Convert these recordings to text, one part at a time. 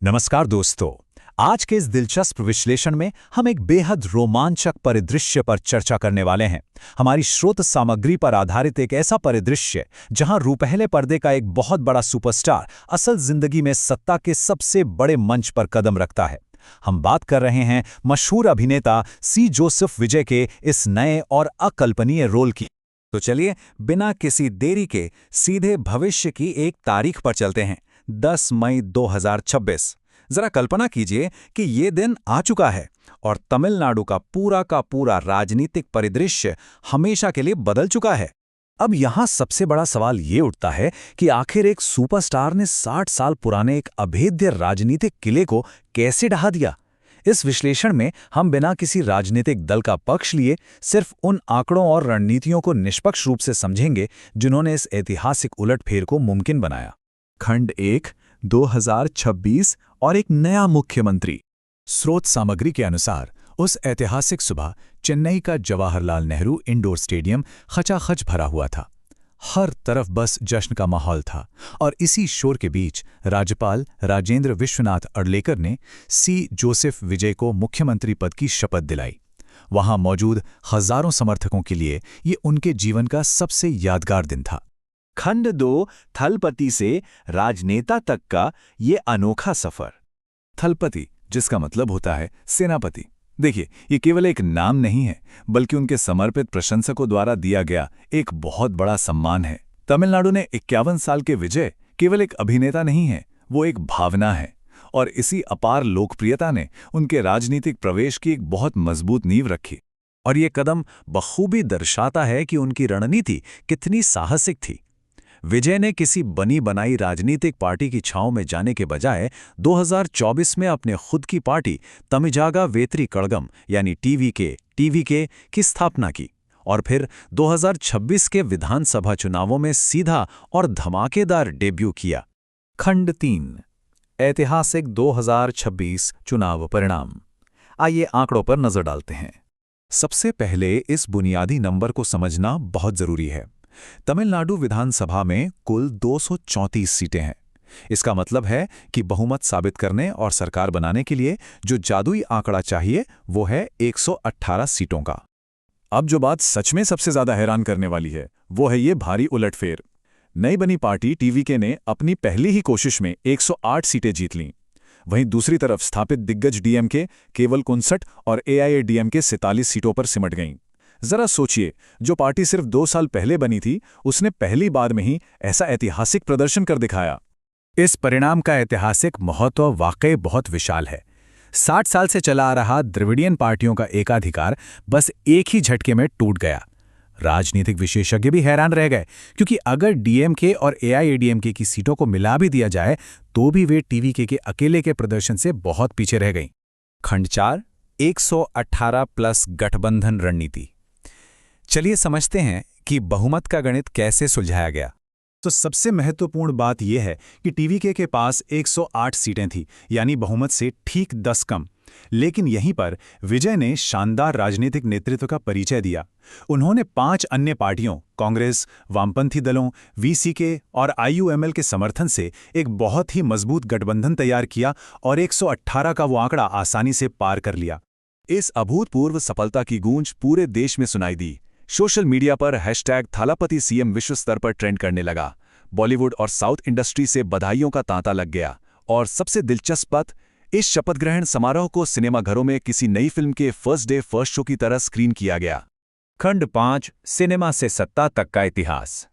नमस्कार दोस्तों। आज के इस दिलचस्प विश्लेषण में हम एक बेहद रोमांचक परिदृश्य पर चर्चा करने वाले हैं। हमारी स्रोत सामग्री पर आधारित एक ऐसा परिदृश्य जहां रूपहले पर्दे का एक बहुत बड़ा सुपरस्टार असल जिंदगी में सत्ता के सबसे बड़े मंच पर कदम रखता है। हम बात कर रहे हैं मशहूर अभिनेता सी जोसेफ विजय के इस नए और अकल्पनीय रोल की। तो चलिए बिना किसी देरी के सीधे भविष्य की एक तारीख पर चलते हैं, 10 मई 2026। जरा कल्पना कीजिए कि ये दिन आ चुका है और तमिलनाडु का पूरा राजनीतिक परिदृश्य हमेशा के लिए बदल चुका है। अब यहाँ सबसे बड़ा सवाल ये उठता है कि आखिर एक सुपरस्टार ने 60 साल पुराने एक अभेद्य राजनीतिक किले को कैसे ढहा दिया। इस विश्लेषण में हम बिना किसी राजनीतिक दल का पक्ष लिए सिर्फ उन आंकड़ों और रणनीतियों को निष्पक्ष रूप से समझेंगे जिन्होंने इस ऐतिहासिक उलटफेर को मुमकिन बनाया। खंड 1, 2026 और एक नया मुख्यमंत्री। स्रोत सामग्री के अनुसार उस ऐतिहासिक सुबह चेन्नई का जवाहरलाल नेहरू इंडोर स्टेडियम खचाखच भरा हुआ था। हर तरफ बस जश्न का माहौल था और इसी शोर के बीच राज्यपाल राजेंद्र विश्वनाथ अर्लेकर ने सी जोसेफ विजय को मुख्यमंत्री पद की शपथ दिलाई। वहां मौजूद हजारों समर्थकों के लिए ये उनके जीवन का सबसे यादगार दिन था। खंड 2, थलपति से राजनेता तक का ये अनोखा सफर। थलपति, जिसका मतलब होता है सेनापति। देखिए, ये केवल एक नाम नहीं है, बल्कि उनके समर्पित प्रशंसकों द्वारा दिया गया एक बहुत बड़ा सम्मान है। तमिलनाडु ने 51 साल के विजय केवल एक अभिनेता नहीं है, वो एक भावना है। और इसी अपार लोकप्रियता ने उनके राजनीतिक प्रवेश की एक बहुत मजबूत नींव रखी। और ये कदम बखूबी दर्शाता है कि उनकी रणनीति कितनी साहसिक थी। विजय ने किसी बनी बनाई राजनीतिक पार्टी की छांव में जाने के बजाय 2024 में अपने खुद की पार्टी तमिजागा वेत्री कड़गम यानी टीवीके की स्थापना की और फिर 2026 के विधानसभा चुनावों में सीधा और धमाकेदार डेब्यू किया। खंड 3, ऐतिहासिक 2026 चुनाव परिणाम। आइए आंकड़ों पर नजर डालते हैं। सबसे पहले इस बुनियादी नंबर को समझना बहुत जरूरी है। तमिलनाडु विधानसभा में कुल 234 सीटें हैं। इसका मतलब है कि बहुमत साबित करने और सरकार बनाने के लिए जो जादुई आंकड़ा चाहिए वो है 118 सीटों का। अब जो बात सच में सबसे ज्यादा हैरान करने वाली है वो है ये भारी उलटफेर। नई बनी पार्टी टीवीके ने अपनी पहली ही कोशिश में 108 सीटें जीत लीं। वहीं दूसरी तरफ स्थापित दिग्गज डीएमके केवल 59 और एआईएडीएमके 47 सीटों पर सिमट गईं। जरा सोचिए, जो पार्टी सिर्फ 2 साल पहले बनी थी उसने पहली बार में ही ऐसा ऐतिहासिक प्रदर्शन कर दिखाया। इस परिणाम का ऐतिहासिक महत्व वाकई बहुत विशाल है। 60 साल से चला आ रहा द्रविडियन पार्टियों का एकाधिकार बस एक ही झटके में टूट गया। राजनीतिक विशेषज्ञ भी हैरान रह गए, क्योंकि अगर डीएमके और एआईएडीएमके की सीटों को मिला भी दिया जाए तो भी वे टीवीके के अकेले के प्रदर्शन से बहुत पीछे रह गईं। खंड 4, 118 प्लस गठबंधन रणनीति। चलिए समझते हैं कि बहुमत का गणित कैसे सुलझाया गया। तो सबसे महत्वपूर्ण बात यह है कि टीवीके के पास 108 सीटें थीं, यानी बहुमत से ठीक 10 कम। लेकिन यहीं पर विजय ने शानदार राजनीतिक नेतृत्व का परिचय दिया। उन्होंने 5 अन्य पार्टियों कांग्रेस, वामपंथी दलों, वीसीके और आईयूएमएल के समर्थन से एक बहुत ही मजबूत गठबंधन तैयार किया और 118 का वो आंकड़ा आसानी से पार कर लिया। इस अभूतपूर्व सफलता की गूंज पूरे देश में सुनाई दी। सोशल मीडिया पर हैशटैग थालापति सीएम विश्व स्तर पर ट्रेंड करने लगा। बॉलीवुड और साउथ इंडस्ट्री से बधाइयों का तांता लग गया। और सबसे दिलचस्प बात, इस शपथ ग्रहण समारोह को सिनेमाघरों में किसी नई फिल्म के फर्स्ट डे फर्स्ट शो की तरह स्क्रीन किया गया। खंड 5, सिनेमा से सत्ता तक का इतिहास।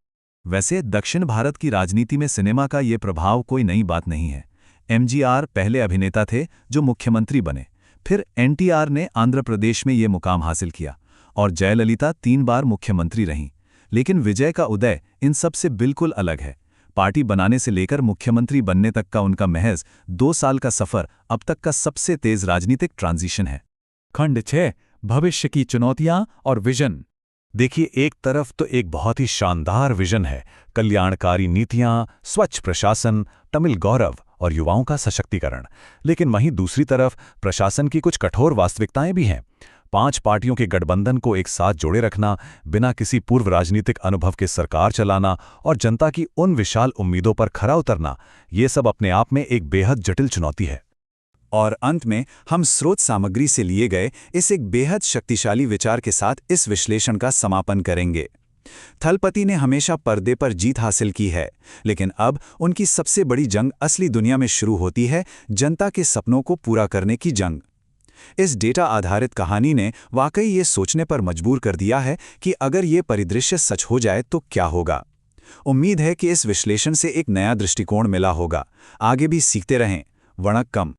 वैसे दक्षिण भारत की राजनीति में सिनेमा का ये प्रभाव कोई नई बात नहीं है। एमजीआर पहले अभिनेता थे जो मुख्यमंत्री बने, फिर एनटीआर ने आंध्र प्रदेश में ये मुकाम हासिल किया और जयललिता 3 बार मुख्यमंत्री रहीं। लेकिन विजय का उदय इन सब से बिल्कुल अलग है। पार्टी बनाने से लेकर मुख्यमंत्री बनने तक का उनका महज 2 साल का सफर अब तक का सबसे तेज राजनीतिक ट्रांजिशन है। खंड 6, भविष्य की चुनौतियां और विजन। देखिए, एक तरफ तो एक बहुत ही शानदार विजन है, कल्याणकारी नीतियां, स्वच्छ प्रशासन, तमिल गौरव और युवाओं का सशक्तिकरण। लेकिन वहीं दूसरी तरफ प्रशासन की कुछ कठोर वास्तविकताएं भी हैं। 5 पार्टियों के गठबंधन को एक साथ जोड़े रखना, बिना किसी पूर्व राजनीतिक अनुभव के सरकार चलाना और जनता की उन विशाल उम्मीदों पर खरा उतरना, ये सब अपने आप में एक बेहद जटिल चुनौती है। और अंत में हम स्रोत सामग्री से लिए गए इस एक बेहद शक्तिशाली विचार के साथ इस विश्लेषण का समापन करेंगे। थलपति ने हमेशा पर्दे पर जीत हासिल की है, लेकिन अब उनकी सबसे बड़ी जंग असली दुनिया में शुरू होती है, जनता के सपनों को पूरा करने की जंग। इस डेटा आधारित कहानी ने वाकई ये सोचने पर मजबूर कर दिया है कि अगर ये परिदृश्य सच हो जाए तो क्या होगा। उम्मीद है कि इस विश्लेषण से एक नया दृष्टिकोण मिला होगा। आगे भी सीखते रहें। वणक्कम।